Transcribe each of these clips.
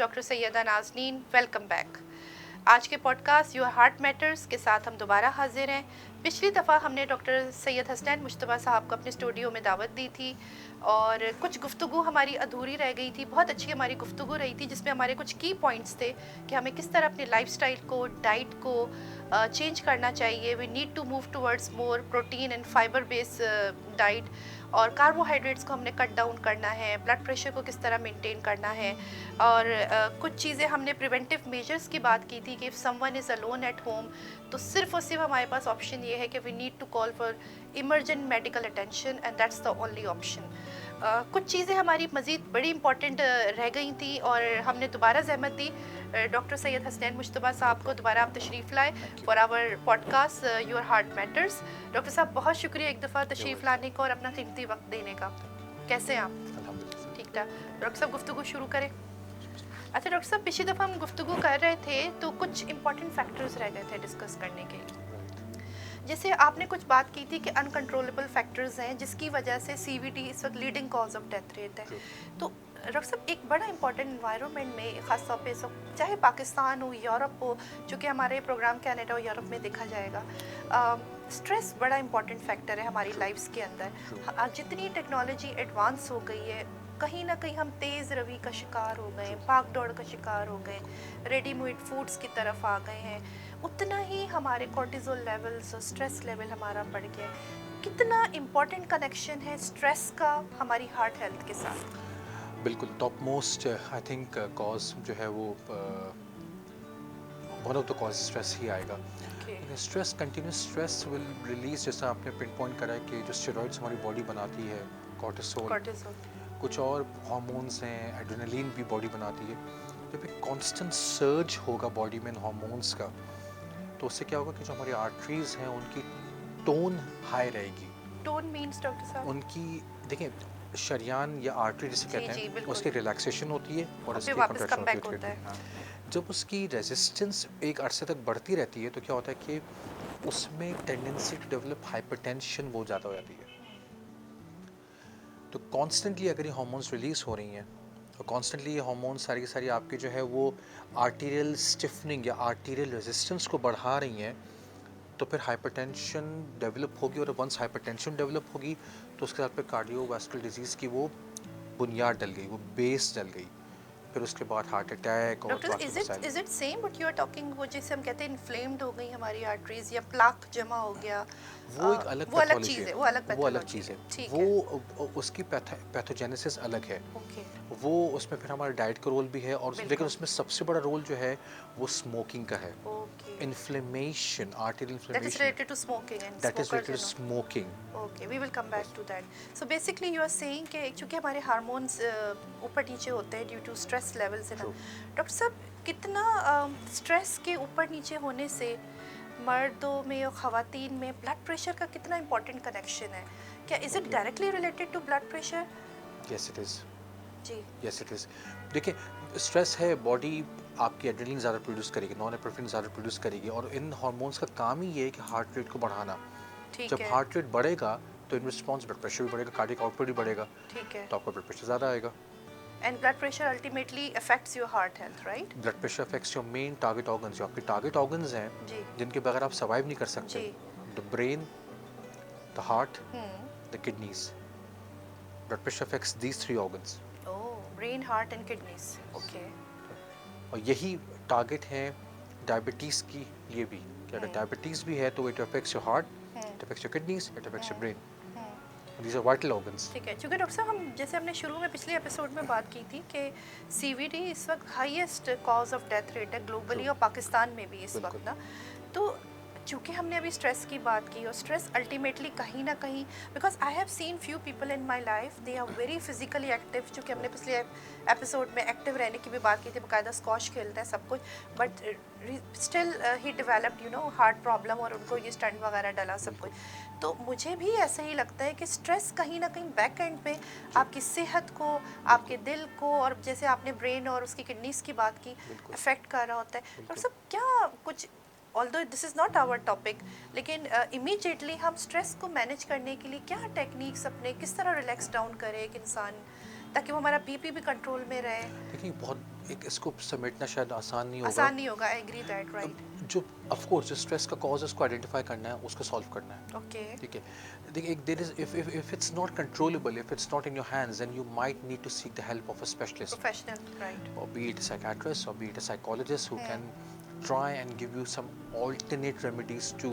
Doctor Syeda Nazneen, welcome back. आज के podcast your heart matters के साथ हम दोबारा हाजिर हैं। पिछली दफ़ा हमने डॉक्टर सैयद हसनैन मुश्तबा साहब को अपने स्टूडियो में दावत दी थी और कुछ गुफ्तगू हमारी अधूरी रह गई थी। बहुत अच्छी हमारी गुफ्तगू रही थी जिसमें हमारे कुछ की पॉइंट्स थे कि हमें किस तरह अपने लाइफस्टाइल को, डाइट को चेंज करना चाहिए। We need to move towards more protein and fibre based diet, और कार्बोहाइड्रेट्स को हमने कट डाउन करना है, ब्लड प्रेशर को किस तरह मेंटेन करना है। और कुछ चीज़ें हमने प्रिवेंटिव मेजर्स की बात की थी कि if someone is alone at home तो सिर्फ और सिर्फ हमारे पास ऑप्शन ये है कि we need to call for emergent medical attention and that's the only option. कुछ चीज़ें हमारी मज़ीद बड़ी इंपॉर्टेंट रह गई थी और हमने दोबारा ज़हमत दी डॉक्टर सैयद हसनैन मुश्तबा साहब को दोबारा आप तशरीफ़ लाए for our podcast your heart matters. Doctor साहब बहुत शुक्रिया एक दफ़ा तशरीफ़ लाने का और अपना कीमती वक्त देने का। कैसे हैं आप? ठीक ठाक। डॉक्टर साहब गुफ्तगू शुरू करें। अच्छा डॉक्टर साहब, पिछली दफ़ा हम गुफ्तगू कर रहे थे तो कुछ इंपॉर्टेंट फैक्टर्स रह गए थे डिस्कस करने के लिए। जैसे आपने कुछ बात की थी कि अनकंट्रोलेबल फैक्टर्स हैं जिसकी वजह से सीवीडी इस वक्त leading cause of death rate है। तो डॉक्टर साहब, एक बड़ा इंपॉर्टेंट इन्वायरमेंट में ख़ास तौर पे सब, चाहे पाकिस्तान हो, यूरोप हो, चूँकि हमारे प्रोग्राम कनाडा और यूरोप में देखा जाएगा, स्ट्रेस बड़ा इंपॉर्टेंट फैक्टर है हमारी लाइफ्स के अंदर। जितनी टेक्नोलॉजी एडवांस हो गई है, कहीं ना कहीं हम तेज़ रवि का शिकार हो गए, भाग दौड़ का शिकार हो गए, रेडीमेड फूड्स की तरफ आ गए हैं, उतना ही हमारे कॉर्टिसोल लेवल्स और स्ट्रेस लेवल हमारा बढ़ गया है। कितना इम्पोर्टेंट कनेक्शन है स्ट्रेस का हमारी हार्ट हेल्थ के साथ? बिल्कुल top most I think cause जो है वो one of the cause stress ही आएगा। Stress, continuous stress will release, जैसा आपने पिन पॉइंट करा है कि जो स्टेरॉइड्स हमारी बॉडी बनाती है, कॉर्टिसोल, कुछ और हार्मोन्स हैं, एड्रेनलिन भी बॉडी बनाती है। जब एक कांस्टेंट सर्ज होगा बॉडी में इन हार्मोन्स का, तो उससे क्या होगा कि जो हमारी आर्टरीज हैं उनकी टोन हाई रहेगी। टोन मींस डॉक्टर साहब? उनकी, देखिए, शरियान या आर्टरी जिसे कहते हैं, उसकी रिलैक्सेशन होती है और उसकी कंट्रैक्शन होती है। हाँ। जब उसकी रेजिस्टेंस एक अरसे तक बढ़ती रहती है तो क्या होता है कि उसमें टेंडेंसी टू डेवलप हाइपरटेंशन वो ज़्यादा हो जाती है। तो कॉन्स्टेंटली अगर ये हार्मोन्स रिलीज हो रही हैं और कॉन्स्टेंटली ये हार्मोन्स सारी की सारी आपके जो है वो आर्टीरियल स्टिफनिंग या आर्टीरियल रेजिस्टेंस को बढ़ा रही हैं, तो फिर हाइपरटेंशन डेवलप होगी, और वंस हाइपरटेंशन डेवलप होगी तो उसके साथ फिर कार्डियोवास्कुलर डिजीज़ की वो बुनियाद डल गई, वो बेस डल गई। फिर उसके बाद हार्ट अटैक और doctor, is it same what you are talking, वो जैसे हम कहते हैं इन्फ्लेम्ड हो गई हमारी आर्टरीज या प्लाक जमा हो गया, वो एक अलग वो अलग चीज़ है, वो अलग चीज़ है। ठीक वो उसकी पैथोजेनेसिस अलग है। वो उसमें फिर हमारा डाइट का रोल भी है, और लेकिन उसमें सबसे बड़ा रोल जो है वो स्मोकिंग का है। Inflammation, arterial inflammation, that is related to smoking and that is related to smoking. Okay, we will come back to that. So basically you are saying कि चूँकि हमारे हार्मोन्स ऊपर नीचे होते हैं ड्यू टू स्ट्रेस लेवल्स है ना। Doctor साहब, कितना स्ट्रेस के ऊपर नीचे होने से मर्दों में और ख़वातीन में ब्लड प्रेशर का कितना इंपॉर्टेंट कनेक्शन है? क्या is it directly related to blood pressure? Yes, it is. जी। Yes, it is. देखिए, स्ट्रेस है, बॉडी आपकी एड्रेनलिन ज़्यादा प्रोड्यूस करेगी, नॉन एपिनेफ्रिन ज़्यादा प्रोड्यूस करेगी, और इन हार्मोन्स का काम ही ये है कि हार्ट रेट को बढ़ाना। जब हार्ट रेट बढ़ेगा तो इन रिस्पॉन्स ब्लड प्रेशर भी बढ़ेगा, कार्डियक आउटपुट भी बढ़ेगा, तो आपका ब्लड प्रेशर ज़्यादा आएगा। And blood pressure ultimately affects your heart health, right? Blood pressure affects your main target organs. जो आपके टारगेट ऑर्गन्स हैं जिनके बगैर आप सर्वाइव नहीं कर सकते, the brain, the heart, the kidneys. Blood pressure affects these three organs. Brain, heart and kidneys. Okay. और यही टारगेट है डायबिटीज़ की लिए भी, कि अगर डायबिटीज़ भी है तो it affects your heart, it affects your kidneys, it affects your brain. These are vital organs. ठीक है, क्योंकि डॉक्टर साहब हम जैसे हमने शुरू में पिछले एपिसोड में बात की थी कि सीवीडी इस वक्त highest cause of death rate है ग्लोबली और पाकिस्तान में भी इस वक्त ना। तो चूँकि हमने अभी स्ट्रेस की बात की, और स्ट्रेस अल्टीमेटली कहीं ना कहीं, because I have seen few people in my life they are very physically active, चूँकि हमने पिछले एपिसोड में एक्टिव रहने की भी बात की थी, बाकायदा स्कॉश खेलते हैं सब कुछ, but still he developed you know heart problem, और उनको ये स्टंट वगैरह डला सब कुछ। तो मुझे भी ऐसा ही लगता है कि स्ट्रेस कहीं ना कहीं बैक एंड पे आपकी सेहत को, आपके दिल को, और जैसे आपने ब्रेन और उसकी किडनीज की बात की, अफेक्ट कर रहा होता है। डॉक्टर साहब, क्या कुछ, although this is not our topic, लेकिन इमीडिएटली हम स्ट्रेस को मैनेज करने के लिए क्या टेक्निक्स अपने, किस तरह रिलैक्स डाउन करे एक इंसान ताकि वो हमारा बीपी भी कंट्रोल में रहे? देखिए, बहुत एक इसको समेटना शायद आसान नहीं होगा। आसान नहीं होगा, आई एग्री दैट, राइट। जो ऑफ कोर्स जो स्ट्रेस का कॉज है उसको आइडेंटिफाई करना है, उसको सॉल्व करना है। ओके। ठीक है, देखिए एक there is if it's not controllable, if it's not in your hands, then you might need to seek the help of a specialist, professional, right. or be it a psychiatrist or be it a psychologist who can try and give you some alternate remedies to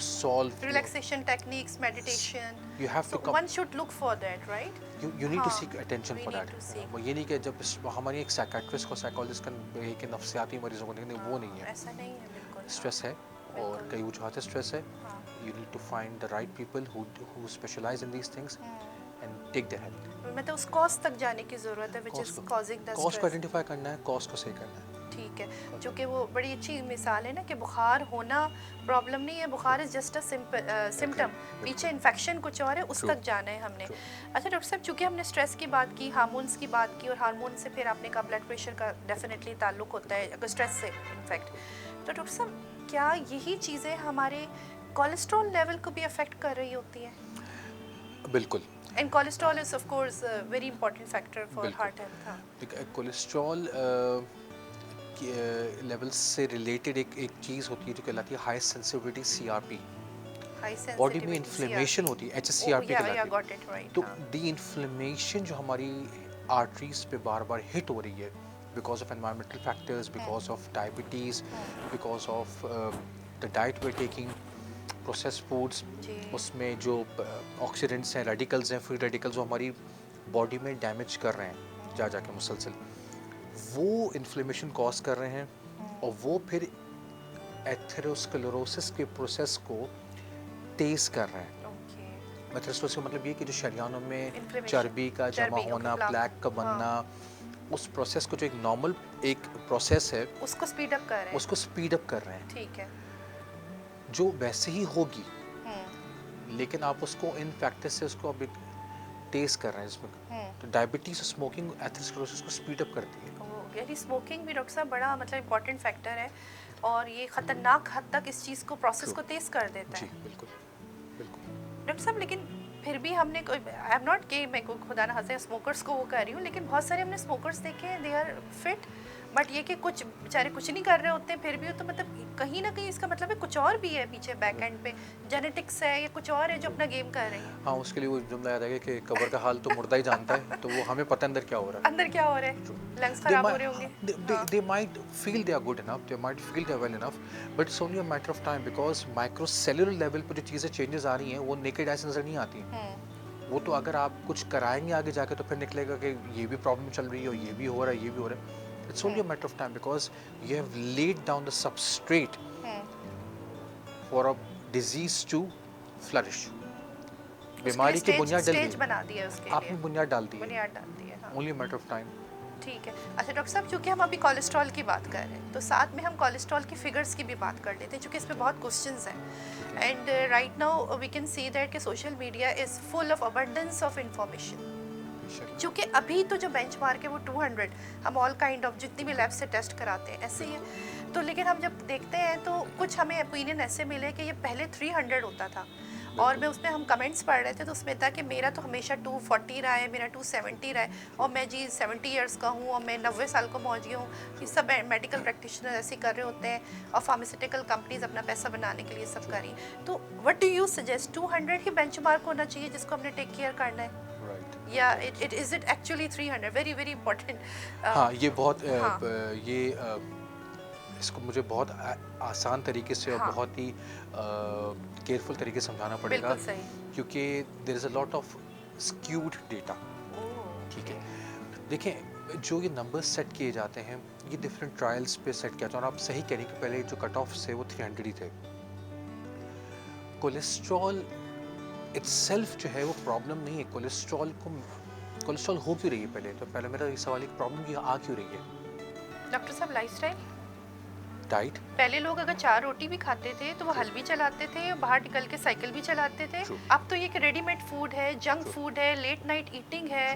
solve your, Relaxation techniques, meditation. you have So to come, one should look for that, right? you need to हाँ, seek attention we for need that. to seek. वो ये नहीं कि जब हमारी एक psychiatrist को psychologist का एक नफ्सियाती मरीजों को नहीं, वो नहीं है। ऐसा नहीं है बिल्कुल। स्ट्रेस है और कई वजूहत स्ट्रेस है। हाँ। You need to find the right people who specialize in these things and take their help. मतलब उस कॉज तक जाने की जरूरत है, which is causing the cause को stress. आइडेंटिफाई करना है, कॉज को सही करना है। ठीक है, जो कि वो बड़ी अच्छी मिसाल है ना कि बुखार होना प्रॉब्लम नहीं है, बुखार इज जस्ट अ सिम्टम, पीछे इन्फेक्शन कुछ और है, उस तक जाना है हमने। अच्छा डॉक्टर साहब, चूंकि हमने स्ट्रेस की बात की, हार्मोन्स की बात की, और हार्मोन से फिर आपने कहा ब्लड प्रेशर का डेफिनेटली ताल्लुक होता है अगर स्ट्रेस से इनफैक्ट, तो डॉक्टर साहब क्या यही चीज़ें हमारे कोलेस्ट्रॉल लेवल को भी अफेक्ट कर रही होती हैं? बिल्कुल। And cholesterol is of course very important factor for heart health. Cholesterol level से रिलेटेड एक चीज़ होती है जो कहलाती है हाई सेंसिटिविटी सीआरपी। बॉडी में इन्फ्लेमेशन होती है, एचएससीआरपी कहलाती है। तो दी इन्फ्लेमेशन जो हमारी आर्टरीज पे बार बार हिट हो रही है because of environmental factors, because of diabetes, because of the diet we taking, processed foods, उसमें जो ऑक्सीडेंट्स हैं, रेडिकल्स हैं, फ्री रेडिकल्स जो हमारी बॉडी में डैमेज कर रहे हैं जा जाके मुसलसल, वो इन्फ्लेमेशन कॉज कर रहे हैं और वो फिर एथेरोस्क्लेरोसिस के प्रोसेस को तेज कर रहे हैं। एथेरोस्क्लेरोसिस का मतलब ये कि जो शरीयानों में चर्बी का जमा होना, प्लैक का बनना, उस प्रोसेस को जो एक नॉर्मल एक प्रोसेस है उसको स्पीड अप कर रहे हैं, उसको स्पीड अप कर रहे हैं। ठीक है, जो वैसे ही होगी लेकिन आप उसको इन फैक्टर्स से उसको अब तेज कर रहे हैं इसमें। तो डायबिटीज और स्मोकिंग एथेरोस्क्लेरोसिस को स्पीड अप करती है। यानी स्मोकिंग भी डॉक्टर साहब बड़ा मतलब इम्पोर्टेंट फैक्टर है और ये खतरनाक हद तक इस चीज़ को प्रोसेस को तेज कर देता है। जी बिल्कुल बिल्कुल डॉक्टर साहब, लेकिन फिर भी हमने कोई, आई एम नॉट कि मैं को खुदा ना हंसे स्मोकर्स को वो कर रही हूँ, लेकिन बहुत सारे हमने स्मोकर्स देखे हैं, दे आर फिट, बट ये कि कुछ बेचारे कुछ नहीं कर रहे होते हैं फिर भी, तो मतलब कहीं ना कहीं इसका मतलब है कुछ और भी है पीछे बैक एंड पे, जेनेटिक्स है या कुछ और है जो अपना गेम कर रही है। हाँ, उसके लिए वो जुमला याद है कि कब्र का हाल तो मुर्दा ही जानता है, तो वो हमें पता अंदर क्या हो रहा है, अंदर क्या हो रहा है, लंग्स खराब हो रहे होंगे। they might feel they are good enough, they might feel they are well enough, but it's only a matter of time because microcellular level पर जो चीज़ें चेंजेस आ रही हैं वो नेकेड आई से नजर नहीं आती। वो तो अगर आप कुछ कराएंगे आगे जाके तो फिर निकलेगा कि ये भी प्रॉब्लम चल रही है और ये भी हो रहा है, ये भी हो रहा है। It's only a matter of time because you have laid down the substrate for a disease to flourish. बीमारी की बुनियाद डल गई, बना दी है उसके लिए, आपने बुनियाद डाल दी है, बुनियाद डाल दी है। हाँ। Only a matter of time. ठीक है। अच्छा डॉक्टर साहब, चूँकि हम अभी कोलेस्ट्रॉल की बात कर रहे हैं तो साथ में हम कोलेस्ट्रॉल की फिगर्स की भी बात कर लेते हैं, चूँकि इस पे बहुत क्वेश्चंस हैं and right now we can see that कि social media is full of abundance of information. क्योंकि अभी तो जो बेंचमार्क है वो 200, हम ऑल काइंड ऑफ जितनी भी लैब से टेस्ट कराते हैं ऐसे ही है, तो लेकिन हम जब देखते हैं तो कुछ हमें ओपिनियन ऐसे मिले कि ये पहले 300 होता था, और मैं उसमें हम कमेंट्स पढ़ रहे थे तो उसमें था कि मेरा तो हमेशा 240 रहा है, मेरा 270 रहा है, और मैं जी 70 इयर्स का हूँ और मैं 90 साल का पहुँच गया हूँ। ये सब मेडिकल प्रैक्टिशनर ऐसे कर रहे होते हैं और फार्मास्यूटिकल कंपनीज अपना पैसा बनाने के लिए सब कर रही हैं। तो what do you suggest, 200 he benchmark होना चाहिए जिसको हमने टेक केयर करना है, या it is it actually 300? Very very important. हाँ, ये बहुत ये इसको मुझे बहुत आसान तरीके से और बहुत ही केयरफुल तरीके से समझाना पड़ेगा, क्योंकि there is a lot of skewed data. ठीक है, देखें जो ये नंबर्स सेट किए जाते हैं ये डिफरेंट ट्रायल्स पे सेट किया जाता है, और आप सही कह रही हैं कि पहले जो कट ऑफ से वो 300 ही थे। कोलेस्ट्रॉल इटसेल्फ जो है वो प्रॉब्लम नहीं है, कोलेस्ट्रॉल हो क्यों रही है? पहले मेरा ये सवाल है कि प्रॉब्लम की आ क्यों रही है? डॉक्टर साहब, लाइफस्टाइल, डाइट। पहले लोग अगर 4 रोटी भी खाते थे तो वो हल भी चलाते थे, बाहर निकल के साइकिल भी चलाते थे। अब तो ये कि रेडीमेड फूड है, जंक फूड है, लेट नाइट ईटिंग है,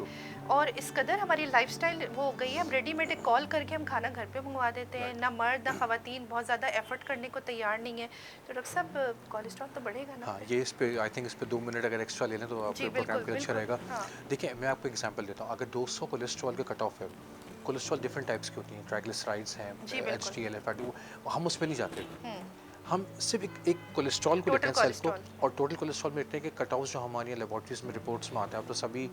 और इस कदर हमारी लाइफस्टाइल वो हो गई है, हम रेडीमेड एक कॉल करके हम खाना घर पे मंगवा देते हैं। ना मर्द ना ख़वातीन बहुत ज़्यादा एफर्ट करने को तैयार नहीं है, तो डॉक्टर साहब कोलेस्ट्रॉल तो बढ़ेगा ना? हाँ, ये इस पे आई थिंक इस पे 2 मिनट अगर एक्स्ट्रा लेना तो आपके प्रोग्राम के लिए अच्छा रहेगा। देखिए मैं आपको एग्जांपल देता हूँ, अगर 200 कोलेस्ट्रॉल का कट ऑफ है कोलेस्ट्रॉल डिफरेंट टाइप्स की होती हैं, ट्राइग्लिसराइड्स हैं, जी बिल्कुल। HDL है, फैटी, हम उसमें नहीं जाते। हम्म, हम सिर्फ एक कोलेस्ट्रॉल को लेते टोटल हैं सेल को, कोलेस्ट्रॉल। और टोटल कोलेस्ट्रॉल में लेते हैं कि कटऑफ जो हमारी लेबोरेटरीज में रिपोर्ट्स में आता है, आप तो सभी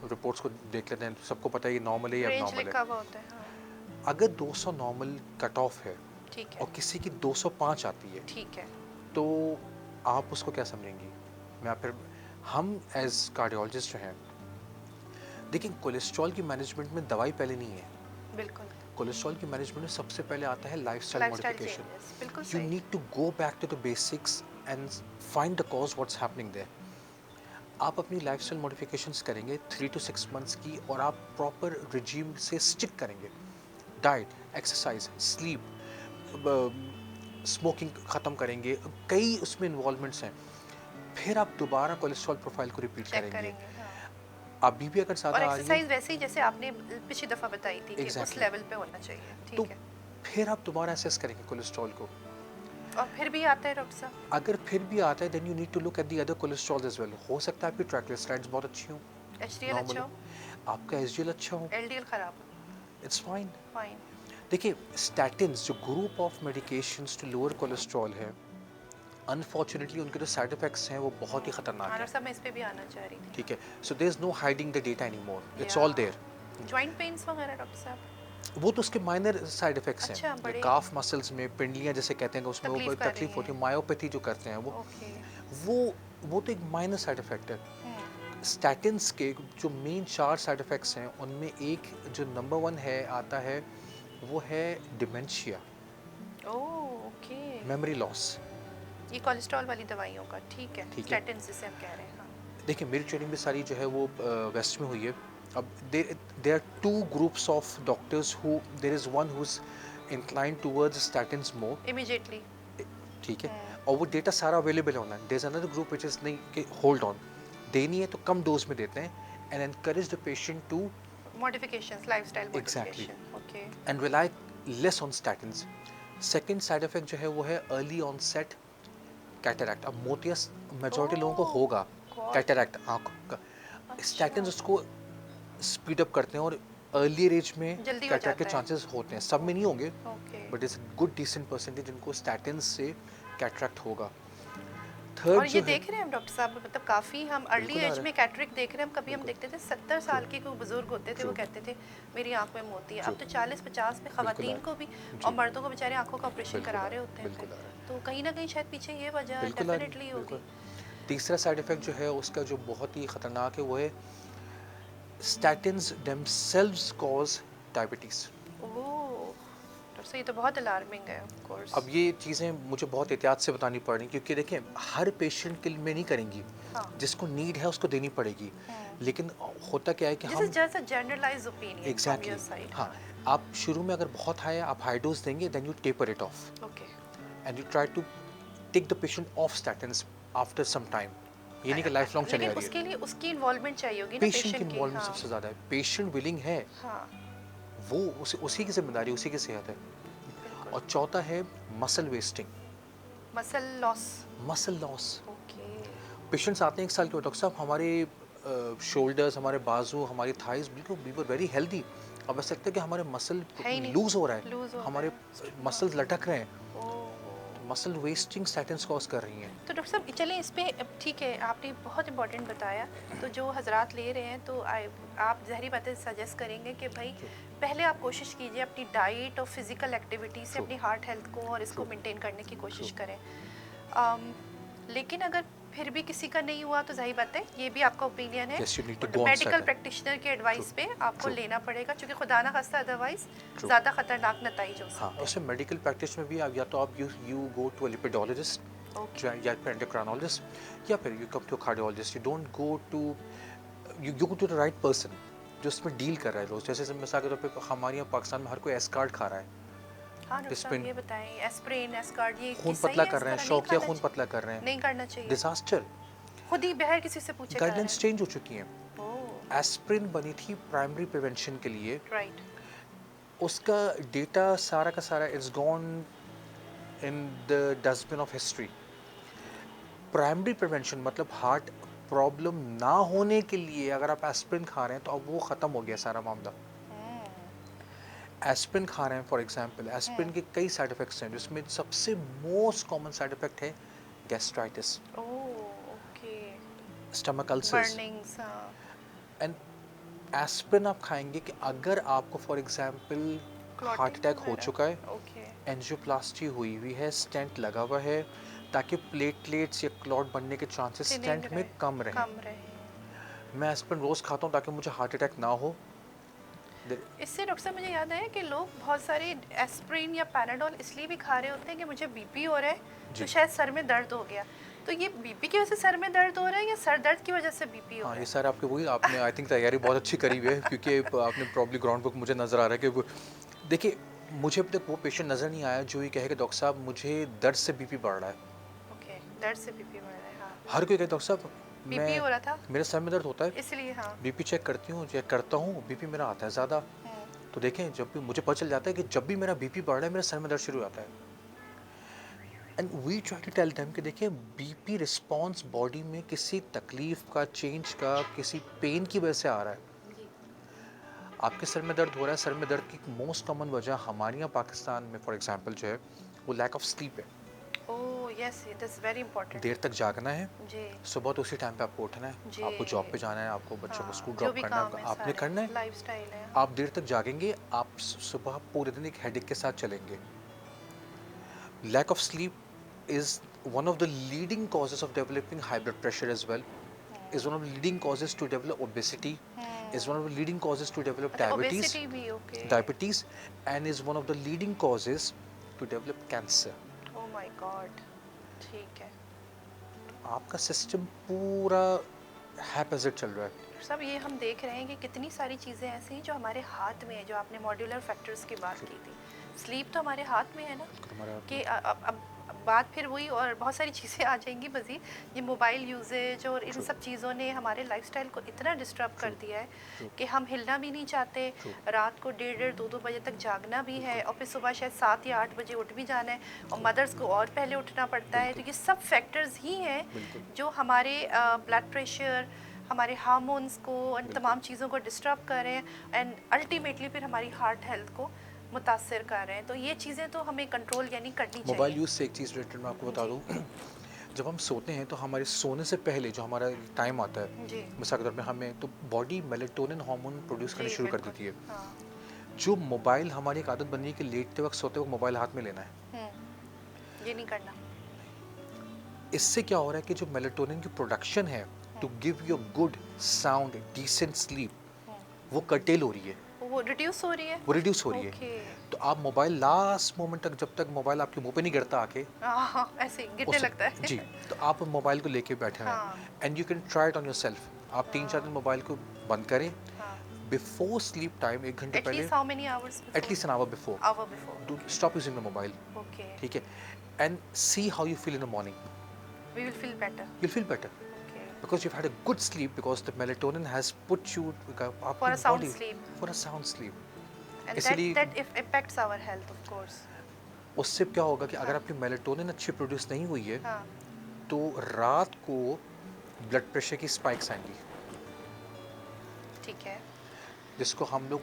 रिपोर्ट्स को देख लेते हैं, सबको पता है ये नॉर्मल है या रेंज नॉर्मल लिखा है। हुआ होता है, हाँ। अगर 200 नॉर्मल कट ऑफ है ठीक है। और किसी की 205 आती है, ठीक है। तो आप उसको क्या समझेंगी? मैं फिर, हम एज कार्डियोलॉजिस्ट जो हैं, देखिए कोलेस्ट्रॉल की मैनेजमेंट में दवाई पहले नहीं है। बिल्कुल। कोलेस्ट्रॉल की मैनेजमेंट में सबसे पहले आता है लाइफस्टाइल लाइफस्टाइल मॉडिफिकेशन। चेंजेस, बिल्कुल यू सही। Need to go back to the basics and find the cause what's happening there. आप अपनी लाइफस्टाइल मॉडिफिकेशंस करेंगे 3 to 6 मंथ्स की, और आप प्रॉपर रिजीम से स्टिक करेंगे, डाइट, एक्सरसाइज, स्लीप, स्मोकिंग ख़त्म करेंगे, कई उसमें इन्वॉल्वमेंट्स हैं, फिर आप दोबारा कोलेस्ट्रॉल प्रोफाइल को रिपीट चेक करेंगे। करेंगे, हाँ। अभी भी अगर और ज़्यादा आ रही है, एक्सरसाइज वैसे ही जैसे आपने पिछली दफ़ा बताई थी कि उस एग्जैक्टली, लेवल पे होना चाहिए, तो ठीक है। फिर आप दोबारा असेस करेंगे कोलेस्ट्रॉल को। और फिर भी आता है डॉक्टर साहब? अगर फिर भी आता है, then you need to look at the other cholesterol as well. हो सकता है आपकी ट्राइग्लिसराइड्स बहुत अच्छी हों, HDL नॉर्मल अच्छा हो, हो, आपका एसजीएल अच्छा हो, LDL खराब हो, इट्स फाइन। फाइन। देखिए स्टैटिन्स जो group of medications to lower cholesterol है, अनफॉर्चुनेटली उनके जो साइड इफेक्ट्स हैं वो बहुत ही खतरनाक हाँ, हैं। डॉक्टर साहब मैं इस पे भी आना चाह रही थी। ठीक है, so there is no hiding the data anymore, it's yeah all there. Joint pains वगैरह डॉक्टर साहब? वो तो उसके माइनर साइड इफेक्ट्स अच्छा, हैं, बड़े काफ मसल्स में पिंडलियां जैसे कहते हैं, उसमें वो तकलीफ कर रही तकलीफ होती है, हैं। मायोपैथी जो करते हैं ओके। वो वो तो एक माइनर साइड इफेक्ट है। हम्म, स्टैटिन्स के जो मेन 4 साइड इफेक्ट्स हैं, उनमें एक जो नंबर 1 है आता है, वो है dementia, oh okay. Memory loss. ये कोलेस्ट्रॉल वाली दवाइयों का, ठीक है, ठीक है, स्टैटिन जिसे हम कह रहे हैं, हाँ। देखिए मेरी ट्रेनिंग भी सारी जो है वो वेस्ट में हुई है। अब there are 2 groups of doctors who, there is one who is inclined towards statins more, immediately. ठीक है, और वो डेटा सारा अवेलेबल है online. There is another group which is नहीं कि होल्ड ऑन, देनी है तो कम डोज में देते हैं, and encourage the patient to modifications, lifestyle exactly modification, okay. And rely less on statins. Second side effect जो है वो है अर्ली ऑनसेट कैटरैक्ट। अब मोतिया मेजॉरिटी लोगों को होगा गॉड। कैटरैक्ट आँख का, स्टैटिन्स उसको स्पीड अप करते हैं और अर्लियर एज में जल्दी हो कैटरैक्ट के जाता है। चांसेस होते हैं, सब में नहीं होंगे, okay. But it's good decent percentage जिनको स्टैटिन्स से कैटरैक्ट होगा। और थर्ड ये जो है, देख रहे हैं हम डॉक्टर साहब, मतलब काफ़ी हम अर्ली बिल्कुल आ एज रहा में कैटरेक्ट देख रहे हैं। हम कभी हम बिल्कुल। देखते थे 70 साल के कोई बुजुर्ग होते थे, वो True. कहते थे मेरी आंख में मोती है। अब True. तो 40-50 में बिल्कुल आ खवातीन रहा को भी है। और जी, मर्दों को बेचारे आंखों का ऑपरेशन बिल्कुल करा आ रहे रहा होते है, हैं बिल्कुल फिर। आ रहा है, तो कहीं ना कहीं शायद पीछे ये वजह बिल्कुल आ रहा डेफिनेटली है, होगी। बिल्कुल। तीसरा साइड इफेक्ट जो है उसका जो बहुत ही खतरनाक है वो है statins themselves cause diabetes। ओह डॉक्टर साहब, ये तो बहुत अलार्मिंग है ऑफ कोर्स। अब ये चीज़ें मुझे बहुत एहतियात से बतानी पड़ रही क्योंकि देखें हर पेशेंट के लिए में नहीं करेंगी, हाँ। जिसको नीड है उसको देनी पड़ेगी, लेकिन होता क्या है कि this hmm is just a generalized opinion from your exactly side, हाँ, हाँ। आप शुरू में अगर बहुत हाई है आप हाई डोज देंगे, then you taper it off okay. And you try to take the patient off statins after some time. ये नहीं कि लाइफ लॉन्ग चले लेकिन आ रही उसके है, लिए उसकी इन्वॉल्वमेंट चाहिए होगी ना पेशेंट की पेशेंट की, इन्वॉल्वमेंट हाँ। सबसे ज़्यादा है। पेशेंट विलिंग है, हाँ वो उसी की जिम्मेदारी, उसी की सेहत है। बिल्कुल। और चौथा है muscle wasting, muscle loss. Muscle loss. Okay. Patients आते हैं 1 साल के बाद, डॉक्टर साहब हमारे शोल्डर्स, हमारे बाजू, हमारी थाइज बिल्कुल वी वर वेरी हेल्दी, अब ऐसा लगता है कि हमारे मसल है ही नहीं, लूज हो रहा है, लूज हो हमारे रहा है। मसल्स लटक रहे हैं, ओह। मसल वेस्टिंग statins कॉज कर रही हैं। तो डॉक्टर साहब चलें इस पे, ठीक है आपने बहुत इंपॉर्टेंट बताया। तो जो हजरात ले रहे हैं तो आप ज़हरी बातें सजेस्ट करेंगे कि भाई पहले आप कोशिश कीजिए अपनी डाइट और फिज़िकल एक्टिविटी से True. अपनी हार्ट हेल्थ को और इसको True. मेंटेन करने की कोशिश True. करें। लेकिन अगर फिर भी किसी का नहीं हुआ तो जाहिर बात है ये भी आपका ओपिनियन है, Yes, you need to but go on medical statin. Practitioner के एडवाइस True. पे आपको True. लेना पड़ेगा, क्योंकि खुदा ना खास्ता अदरवाइज True. ज़्यादा खतरनाक नतीजे हो हाँ, सकते उससे मेडिकल प्रैक्टिस में भी आप या तो आप यू गो टू अ लिपिडोलॉजिस्ट हैं। ओके। या फिर एंडोक्राइनोलॉजिस्ट, या फिर you come to cardiologist. You don't go to, you go to the right person जो इसमें डील कर रहा है रोज। जैसे मिसाल के तौर पे हमारे यहाँ पाकिस्तान में हर कोई एस्कार्ड खा रहा है, हाँ डॉक्टर साहब डिस्पिन, ये बताएं, एस्प्रिन एस्कार्ड ये खून सही पतला है? कर इस रहे हैं, तरह नहीं शौकिया खाना खून चाहिए? पतला कर रहे हैं, नहीं करना चाहिए, डिजास्टर। खुद ही बहर किसी से पूछे गाइडलाइंस चेंज हो चुकी हैं। ओह एस्प्रिन बनी थी प्राइमरी प्रिवेंशन के लिए, राइट। उसका डेटा सारा का सारा it's gone in the dustbin of history. Primary prevention मतलब हार्ट प्रॉब्लम ना होने के लिए अगर आप एस्प्रिन खा रहे हैं तो अब वो ख़त्म हो गया सारा मामला। एस्पिरिन खा रहे हैं फॉर एग्जांपल, एस्पिरिन के कई साइड इफ़ेक्ट्स हैं, जिसमें सबसे मोस्ट कॉमन साइड इफ़ेक्ट है gastritis, okay, stomach ulcers. Burnings, हाँ, एंड एस्पिरिन आप खाएंगे कि अगर आपको for example heart clotting attack हो वगैरह, चुका है, ओके, एंजियोप्लास्टी हुई हुई है, स्टेंट लगा हुआ है, ताकि प्लेटलेट्स या क्लॉट बनने के चांसेस थिनिंग स्टेंट में रहे, कम रहें। कम रहे। मैं एस्पिरिन रोज़ खाता हूँ ताकि मुझे हार्ट अटैक ना हो। इससे डॉक्टर साहब मुझे याद है कि लोग बहुत सारे एस्प्रिन या पैनाडोल इसलिए भी खा रहे होते हैं कि मुझे बीपी हो रहा है, तो जी शायद सर में दर्द हो गया। तो ये बीपी की वजह से सर में दर्द हो रहा है या सर दर्द की वजह से बीपी हो हाँ, रहा ये है? सर आपके वही आपने आई थिंक तैयारी बहुत अच्छी करी हुई है, क्योंकि आपने प्रॉब्ली ग्राउंड वर्क मुझे नज़र आ रहा है कि देखिए, मुझे अब तक वो पेशेंट नज़र नहीं आया जो ये कहे कि डॉक्टर साहब मुझे दर्द से बीपी बढ़ रहा है। ओके, दर्द से बीपी बढ़ रहा है, हाँ। हर कोई कहे डॉक्टर साहब बीपी मैं हो रहा था मेरे सर में दर्द होता है, इसलिए, हाँ। बीपी चेक करती हूँ, चेक करता हूँ, बीपी मेरा आता है ज़्यादा। तो देखें, जब भी मुझे पता चल जाता है कि जब भी मेरा बीपी बढ़ रहा है, मेरे सर में दर्द शुरू हो जाता है। And we try to tell them कि देखिए, बीपी रिस्पॉन्स बॉडी में किसी तकलीफ का, चेंज का, किसी पेन की वजह से आ रहा है। जी। आपके सर में दर्द हो रहा है, सर में दर्द की मोस्ट कॉमन वजह हमारे यहाँ पाकिस्तान में फॉर एग्जांपल जो है वो लैक ऑफ स्लीप है। Oh yes, it is very important. देर तक जागना है, जी, सुबह तो उसी टाइम पे आपको उठना है, जी, आपको जॉब पे जाना है, आपको बच्चों को स्कूल हाँ, जो ड्रॉप भी करना काम है, है आपने सारे, करना है। लाइफस्टाइल है। आप देर तक जागेंगे, आप सुबह पूरे दिन एक हेडेक के साथ चलेंगे। Lack of sleep is one of the leading causes of developing high blood pressure as well, is one of the leading causes to develop obesity, is one of the leading causes to develop अच्छा, obesity भी, okay. diabetes, and is one of the leading causes to develop cancer. Oh my God, ठीक है। आपका system पूरा हैपेजेड चल रहा है। सब ये हम देख रहे हैं कि कितनी सारी चीज़ें ऐसी हैं जो हमारे हाथ में है, जो आपने मॉड्यूलर फैक्टर्स की बात की थी। स्लीप तो हमारे हाथ में है ना, हमारा कि अब बात फिर वही और बहुत सारी चीज़ें आ जाएंगी मज़ीद। ये मोबाइल यूजेज और इन सब चीज़ों ने हमारे लाइफस्टाइल को इतना डिस्टर्ब कर दिया है कि हम हिलना भी नहीं चाहते, रात को 1:30-2 बजे तक जागना भी है, और फिर सुबह शायद 7 या 8 बजे उठ भी जाना है, और मदर्स को और पहले उठना पड़ता है। तो ये सब फैक्टर्स ही हैं जो हमारे ब्लड प्रेशर, हमारे हार्मोन्स को, इन तमाम चीज़ों को डिस्टर्ब कर रहे हैं, एंड अल्टीमेटली फिर हमारी हार्ट हेल्थ को मुतासर कर रहे हैं। तो ये चीज़ें तो हमें कंट्रोल यानी करनी चाहिए। मोबाइल यूज़ से एक चीज़ रिलेटेड मैं आपको बता दूँ, जब हम सोते हैं तो हमारे सोने से पहले जो हमारा टाइम आता है, जी, मिसाल के तौर पे हमें तो बॉडी मेलेटोनिन हार्मोन प्रोड्यूस करनी जी, शुरू कर बिल्कुल, देती है। हाँ। जो मोबाइल हमारी एक आदत बनी है कि लेटते वक्त, सोते वक्त मोबाइल हाथ में लेना है, ये नहीं करना। इससे क्या हो रहा है कि जो मेलेटोनिन की प्रोडक्शन है to give you good sound decent sleep, वो कर्टेल हो रही है, वो रिड्यूस हो रही है। वो रिड्यूस हो रही है। ओके, तो आप मोबाइल लास्ट मोमेंट तक, जब तक मोबाइल आपके मुंह पे नहीं गिरता आके, हाँ, ऐसे ही गिरने लगता है। जी, तो आप मोबाइल को लेके बैठे हैं, हाँ, and you can try it on your self. आप 3-4 दिन मोबाइल को बंद करें, हाँ। बिफोर स्लीप टाइम 1 घंटे पहले, at least how many hours before? At least an hour before, hour before. Do stop using the mobile, okay, ठीक है, and see how you feel in the morning, we will feel better. You feel better okay, because you've had a good sleep, because the melatonin has put you For a sound body sleep. for a sound sleep. And इसलिए that affects our health of course. उससे क्या होगा कि अगर आपकी melatonin अच्छी produce नहीं हुई है, हाँ, तो रात को ब्लड प्रेशर की स्पाइक्स आएंगी, ठीक है। जिसको हम लोग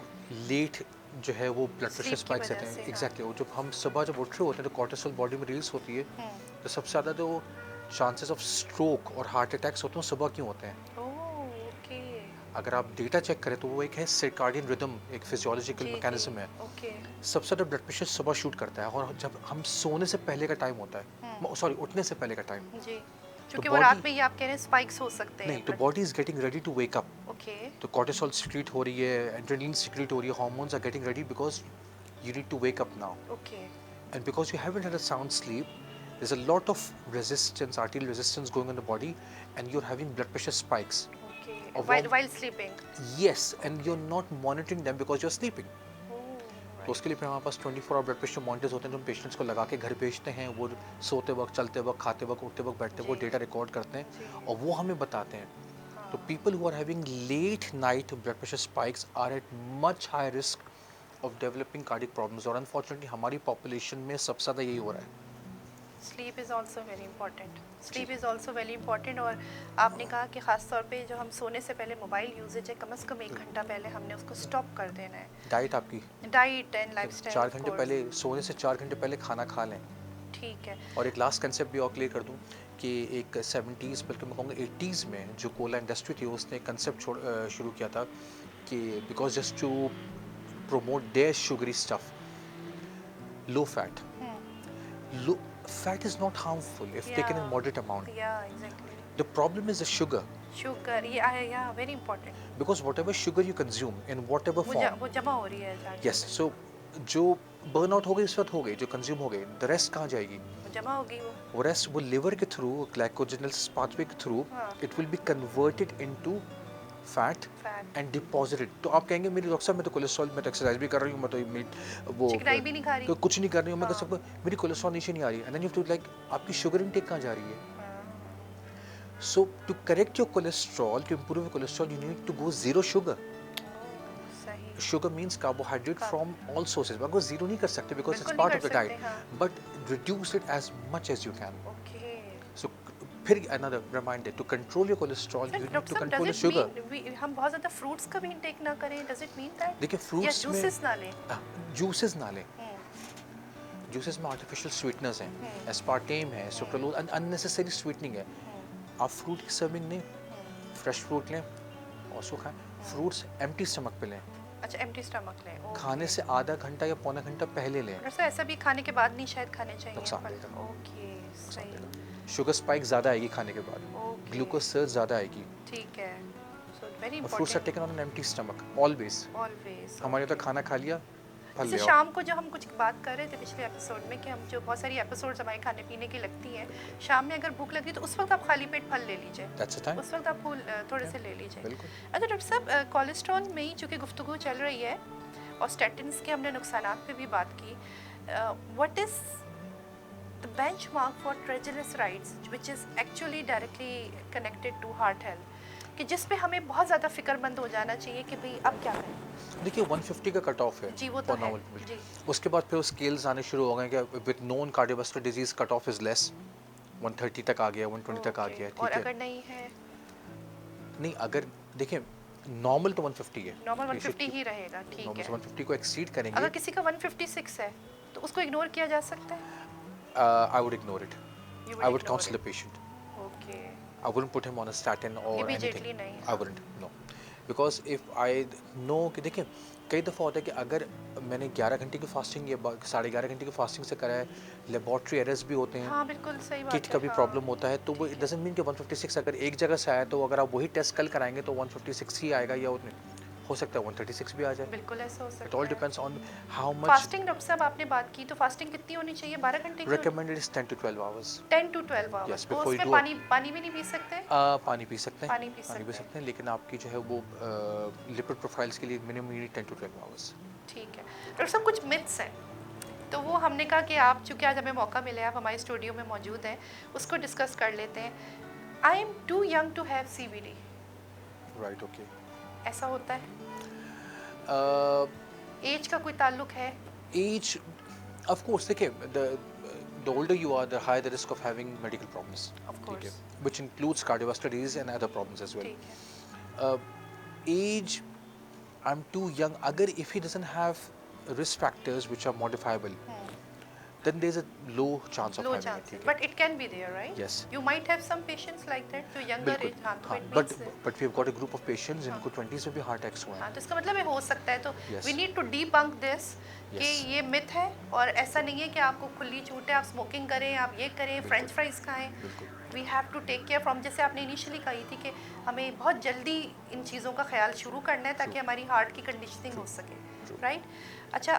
लेट जो है वो ब्लड प्रेशर Sleep की स्पाइक्स वजह कहते से, हैं। हाँ। एग्जैक्टली, वो जब हम सुबह जब उठ रहे होते हैं तो कॉर्टिसोल बॉडी में रिलीज होती है, तो सबसे ज़्यादा जो चांसेस ऑफ स्ट्रोक और हार्ट अटैक्स होते हैं सुबह क्यों होते हैं? ओह, ओके। अगर आप डेटा चेक करें तो वो एक है सर्काडियन रिदम, एक फिजियोलॉजिकल जी, मैकेनिज्म है। ओके। सबसे ज़्यादा ब्लड प्रेशर सुबह शूट करता है, और जब हम सोने से पहले का टाइम होता है, सॉरी उठने से पहले का टाइम, जी, क्योंकि वो body- रात में ही आप कह रहे हैं स्पाइक्स हो सकते हैं। नहीं, तो body is getting ready to wake up, okay, तो कॉर्टिसोल सिक्रीट हो रही है, एड्रेनलिन सिक्रीट हो रही है, hormones are getting ready because you need to wake up now, okay, and because you haven't had a sound sleep, there's a lot of resistance, arterial resistance going on the body, and you're having blood pressure spikes. Okay. Avoid- while sleeping. Yes, and you're not monitoring them because you're sleeping. तो उसके लिए फिर हमारे पास 24 our blood pressure monitors होते हैं जो हम patients को लगा के घर भेजते हैं, वो सोते वक्त, चलते वक्त, खाते वक्त, उठते वक्त, बैठते वक्त वो जी। डेटा रिकॉर्ड करते हैं, जी। और वो हमें बताते हैं। तो people who are having late night blood pressure spikes are at much high risk of developing cardiac problems, और अनफॉर्चुनेटली हमारी पॉपुलेशन में सबसे ज़्यादा यही हो रहा है। Sleep is also very important, sleep is also very important. और आपने कहा कि ख़ास तौर पे जो हम सोने से पहले मोबाइल यूजेज है कम से कम 1 घंटा पहले हमने उसको स्टॉप कर देना है। डाइट आपकी डाइट एंड लाइफस्टाइल 4 घंटे पहले, सोने से 4 घंटे पहले खाना खा लें। ठीक है। और एक लास्ट कंसेप्ट भी और क्लियर कर दूं कि एक 70s बल्कि मैं कहूँगा 80s में जो कोला इंडस्ट्री थी उसने कंसेप्ट शुरू किया था कि because just to promote their sugary stuff, low fat. Low fat is not harmful if taken in moderate amount. Yeah, exactly. The problem is the sugar. Sugar, yeah, very important. Because whatever sugar you consume in whatever form, वो जमा हो रही है जाके। yes, so जो burn out हो गई इस वक्त हो गई, जो consume हो गई, the rest कहाँ जाएगी? वो जमा होगी वो rest वो liver के through, glycogenous pathway के through, it will be converted into fat and deposited. तो आप कहेंगे मेरी डॉक्टर साहब मैं तो कोलेस्ट्रॉल, मैं तो एक्सरसाइज भी कर रही हूँ, मैं तो मीट वो चिकनाई भी नहीं खा रही, तो कुछ नहीं कर रही हूँ, मैं सब मेरी कोलेस्ट्रॉल नीचे नहीं आ रही है। And then you have to like आपकी शुगर इनटेक कहाँ जा रही है? So to correct your cholesterol, to improve your cholesterol, you need to go zero sugar. Sugar means carbohydrate from all sources. अगर जीरो नहीं कर सकते because it's part of the diet, but reduce it as much as you can. So फिर another reminder to control your cholesterol you need to control your sugar. हम बहुत ज़्यादा fruits का भी इंटेक ना करें, does it mean that? देखिए fruits में जूसेस ना लें, जूसेस ना लें। जूसेस में आर्टिफिशियल स्वीटनर्स हैं, एस्पार्टेम है, सुक्रोलोज, अननेसेसरी स्वीटनिंग है। आप फ्रूट की सर्विंग लें, फ्रेश फ्रूट लें और उसको खाएं। फ्रूट्स एम्प्टी स्टमक पे लें। अच्छा, एम्प्टी स्टमक लें। खाने से आधा घंटा या पौना घंटा पहले लें। ऐसा भी खाने के बाद नहीं शायद खाने चाहिए। नुकसान देगा। ओके, सही। शुगर स्पाइक ज़्यादा आएगी खाने के बाद, ग्लूकोज सर्ज ज़्यादा आएगी। ठीक है, so very important. Fruits are taken on an empty stomach always. हमारे तो खाना खा लिया, फल ले आओ। शाम को जो हम कुछ बात कर रहे थे पिछले एपिसोड में कि हम जो बहुत सारी एपिसोड्स हमारे खाने पीने की लगती हैं, शाम में अगर भूख लगी तो उस वक्त आप खाली पेट फल ले लीजिए, उस वक्त आप फूल थोड़े से ले लीजिए। अच्छा डॉक्टर साहब, कोलेस्ट्रॉल में ही चूँकि गुफ्तगू चल रही है और स्टैटिन्स के हमने नुकसानात पे भी बात की, what is the benchmark for triglycerides which is actually directly connected to heart health, कि जिस पे हमें बहुत ज़्यादा फिक्रमंद हो जाना चाहिए कि भाई अब क्या करें? देखिए 150 का कट ऑफ है जी, वो तो है जी। उसके बाद फिर स्केल्स आने शुरू हो गए कि with known cardiovascular disease cut off is less, 130 तक आ गया, 120 तक आ गया। ठीक है, और अगर नहीं है, नहीं अगर देखिए नॉर्मल तो 150 है, नॉर्मल 150 ही रहेगा। ठीक है, 150 को एक्सीड करेंगे। अगर किसी का 156 है तो उसको इग्नोर किया जा सकता है? I would ignore it. I would counsel the patient. Okay. I wouldn't put him on a statin or Immediately anything. नहीं। I wouldn't, no. Because if I know कि देखिए कई दफ़ा होता है कि अगर मैंने 11 घंटे की फास्टिंग या 11.5 घंटे की फास्टिंग से करा है, लेबॉर्ट्री एरर्स भी होते हैं। हाँ बिल्कुल सही बात है। किट का भी प्रॉब्लम होता है, तो वो इट डजंट मीन कि 156 अगर एक जगह से आया तो अगर आप वही टेस्ट कल कराएंगे तो 156 ही आएगा, या उतने हो सकता है 136 भी आ जाए। बिल्कुल ऐसा हो सकता है। It all depends on how much. Fasting doctor साहब आपने बात की, तो फास्टिंग कितनी होनी चाहिए? 12 घंटे की? Recommended is 10 to 12 hours. 10 to 12 hours. Yes, तो before you उसमें do पानी भी नहीं पी सकते? पानी पी सकते हैं, पानी पी सकते हैं, लेकिन आपकी जो है वो लिपिड प्रोफाइल्स के लिए मिनिमम नीड 10 to 12 hours. ठीक है डॉक्टर साहब, कुछ मिथ्स हैं तो वो हमने कहा कि आप चूँकि आज हमें मौका मिला है, आप हमारे स्टूडियो में मौजूद हैं, उसको डिस्कस कर लेते हैं। I am too young to have CVD। Right, okay. ऐसा होता है? एज का कोई ताल्लुक है? एज ऑफ कोर्स, देखिए the older you are, the higher the risk of having medical problems. Of course. Which includes cardiovascular disease and other problems as well. ठीक है। Age, I'm too young. अगर if he doesn't have risk factors which are modifiable, then there's a low chance of Low having chance, it. but it can be there, right? Yes. You might have some patients like that जो younger बिल्कुल, age, हाँ तो हाँ, it but means we've got a group of patients जिनको 20s में भी heart attacks हुए हैं। हाँ तो इसका मतलब है हो सकता है, तो Yes. we need to debunk this कि Yes. ये मिथ है और ऐसा नहीं है कि आपको खुली छूट है, आप स्मोकिंग करें, आप ये करें, फ्रेंच फ्राइज खाएं। We have to take care from, जैसे आपने इनिशियली कही थी कि हमें बहुत जल्दी इन चीज़ों का ख्याल शुरू करना है ताकि हमारी हार्ट की कंडीशनिंग हो सके, राइट? अच्छा,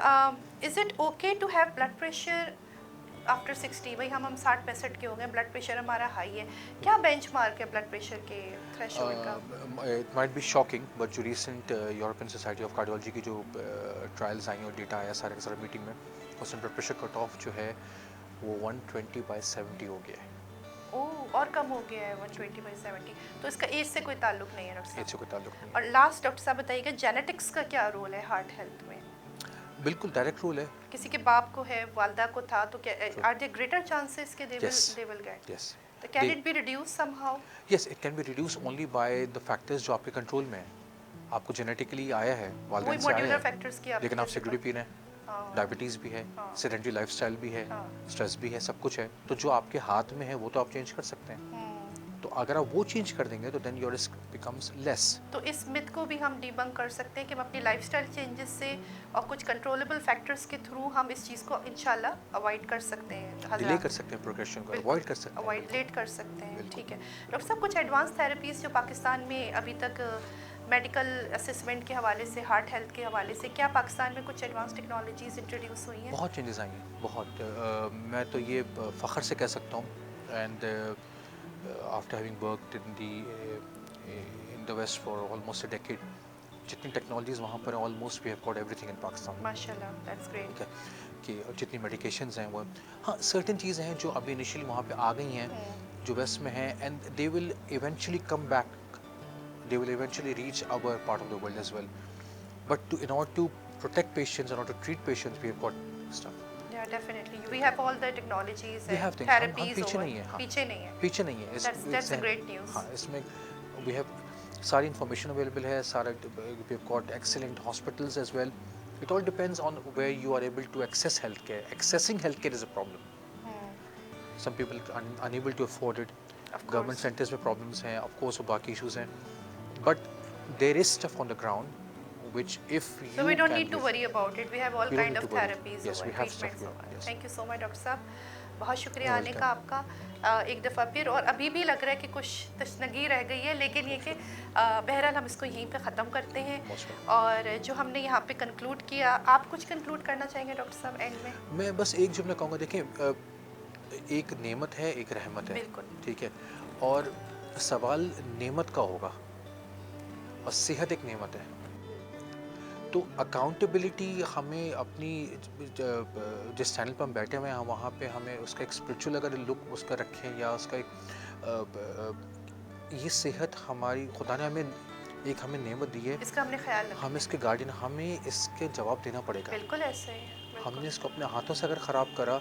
is it okay to have blood pressure after 60? भाई हम 60-65 के हो गए, ब्लड प्रेशर हमारा हाई है, क्या बेंचमार्क है ब्लड प्रेशर के थ्रेशोल्ड का? It might be shocking, but जो recent European Society of Cardiology की जो ट्रायल्स आई और डेटा आया सारे के सारे मीटिंग में, उसमें ब्लड प्रेशर कट ऑफ जो है वो 120/70 हो गया है। ओह, और कम हो गया है 120/70, तो इसका एज से कोई ताल्लुक नहीं है डॉक्टर साहब? एज से कोई ताल्लुक नहीं। और लास्ट डॉक्टर साहब बताइएगा, जेनेटिक्स का क्या रोल है हार्ट हेल्थ में? बिल्कुल डायरेक्ट रोल है। किसी के बाप को है, वालदा को था, तो क्या आर देयर ग्रेटर चांसेस कि दे विल गेट? यस तो can it be reduce somehow? Yes, it can be reduce only by the factors जो आपके कंट्रोल में है। आपको जेनेटिकली आया है, वालिदैन से आया मॉड्यूलर है, फैक्टर्स की लेकिन आप सिगरेट पी रहे हैं, हाँ, डायबिटीज़ भी है, हाँ, सेडेंटरी लाइफस्टाइल भी है, हाँ, स्ट्रेस भी है, सब कुछ है। तो जो आपके हाथ में है वो तो आप चेंज कर सकते हैं। तो अगर आप वो चेंज कर देंगे तो then your risk becomes less. तो इस मिथ को भी हम डिबंक कर सकते हैं कि हम अपनी लाइफस्टाइल चेंजेस से और कुछ कंट्रोलेबल फैक्टर्स के थ्रू हम इस चीज़ को इंशाल्लाह अवॉइड कर सकते हैं, डिले कर सकते हैं प्रोग्रेशन को, अवॉइड कर सकते हैं, अवॉइड लेट कर सकते हैं। ठीक है डॉक्टर साहब, कुछ एडवांस थेरेपीज़ जो पाकिस्तान में अभी तक मेडिकल असेसमेंट के हवाले से, हार्ट हेल्थ के हवाले से, क्या पाकिस्तान में कुछ एडवांस टेक्नोलॉजीज इंट्रोड्यूस हुई हैं? बहुत चेंजेस आई हैं, बहुत। मैं तो ये फ़ख्र से कह सकता हूँ। And after having worked in the west for almost a decade, जितनी टेक्नोलॉजीज़ वहाँ पर almost we have got everything in Pakistan. माशाल्लाह, दैट्स ग्रेट। ठीक है कि जितनी मेडिकेशंस हैं वो, हाँ सर्टेन चीज़ें हैं जो अभी इनिशियली वहाँ पे आ गई हैं जो वेस्ट में हैं, and they will eventually come back, they will eventually reach our part of the world as well. But in order to protect patients, in order to treat patients, we have got stuff. Yeah, definitely. We have all the technologies We and have things. हम therapies पीछे over. नहीं है, हाँ, पीछे नहीं है. पीछे नहीं है। That's a great news. हाँ, इसमें we have सारी information available है, सारा we have got excellent hospitals as well. It all depends on where you are able to access healthcare. Accessing healthcare is a problem. Some people are unable to afford it. Government centers में problems हैं, of course वो बाकी issues हैं. But there is stuff on the ground which if you so we don't need to worry about it. We have all kind of worry. therapies Yes, we have stuff treatments here. over. Yes. Thank you so much doctor साहब, बहुत शुक्रिया You're आने welcome. का आपका एक दफ़ा फिर। और अभी भी लग रहा है कि कुछ तशनगी रह गई है, लेकिन ये कि बहरहाल हम इसको यहीं पे ख़त्म करते हैं। और जो हमने यहाँ पे कंक्लूड किया, आप कुछ कंक्लूड करना चाहेंगे डॉक्टर साहब एंड में? मैं बस एक जुमला कहूँगा, देखें एक नेमत है, एक रहमत है, बिल्कुल ठीक है, और सवाल नेमत का होगा और सेहत एक नेमत है। तो अकाउंटेबिलिटी हमें अपनी जिस चैनल पर हम बैठे हुए हैं वहाँ पे हमें उसका एक स्पिरिचुअल अगर लुक उसका रखें, या उसका एक ये सेहत हमारी खुदा ने हमें नेमत दी है, इसका हमने ख्याल रखना, हम इसके गार्डियन, हमें इसके जवाब देना पड़ेगा। बिल्कुल ऐसे ही। हमने इसको अपने हाथों से अगर ख़राब करा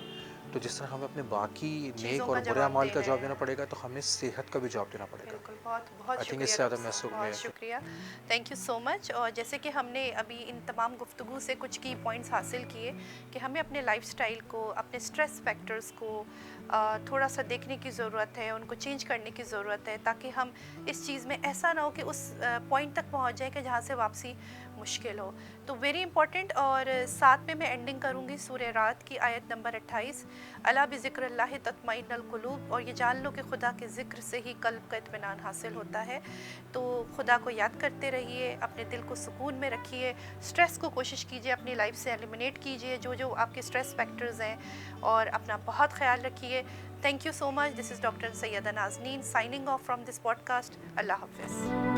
तो जिस तरह हमें अपने बाकी नेक और का बुरे अमाल का जवाब जवाब देना पड़ेगा, तो हमें सेहत का भी जवाब देना पड़ेगा। बिल्कुल, बहुत बहुत I think शुक्रिया इससे ज़्यादा डॉक्टर महसूस साहब, बहुत शुक्रिया, थैंक यू सो मच। और जैसे कि हमने अभी इन तमाम गुफ्तगू से कुछ की पॉइंट्स हासिल किए कि हमें अपने लाइफस्टाइल को, अपने स्ट्रेस फैक्टर्स को थोड़ा सा देखने की ज़रूरत है, उनको चेंज करने की ज़रूरत है, ताकि हम इस चीज़ में ऐसा ना हो कि उस पॉइंट तक पहुंच जाए कि जहां से वापसी मुश्किल हो। तो वेरी इंपॉर्टेंट। और साथ में मैं एंडिंग करूँगी सूरह रात की आयत नंबर 28, अला बिज़िक्रिल्लाह तत्मइन्नुल क़ुलूब, और ये जान लो कि खुदा के ज़िक्र से ही कल्ब का इत्मीनान हासिल होता है। तो खुदा को याद करते रहिए, अपने दिल को सुकून में रखिए, स्ट्रेस को कोशिश कीजिए अपनी लाइफ से एलिमिनेट कीजिए जो जो आपके स्ट्रेस फैक्टर्स हैं, और अपना बहुत ख्याल रखिए। Thank you so much. This is doctor Syeda Nazneen signing off from this podcast. Allah हाफ़िज़।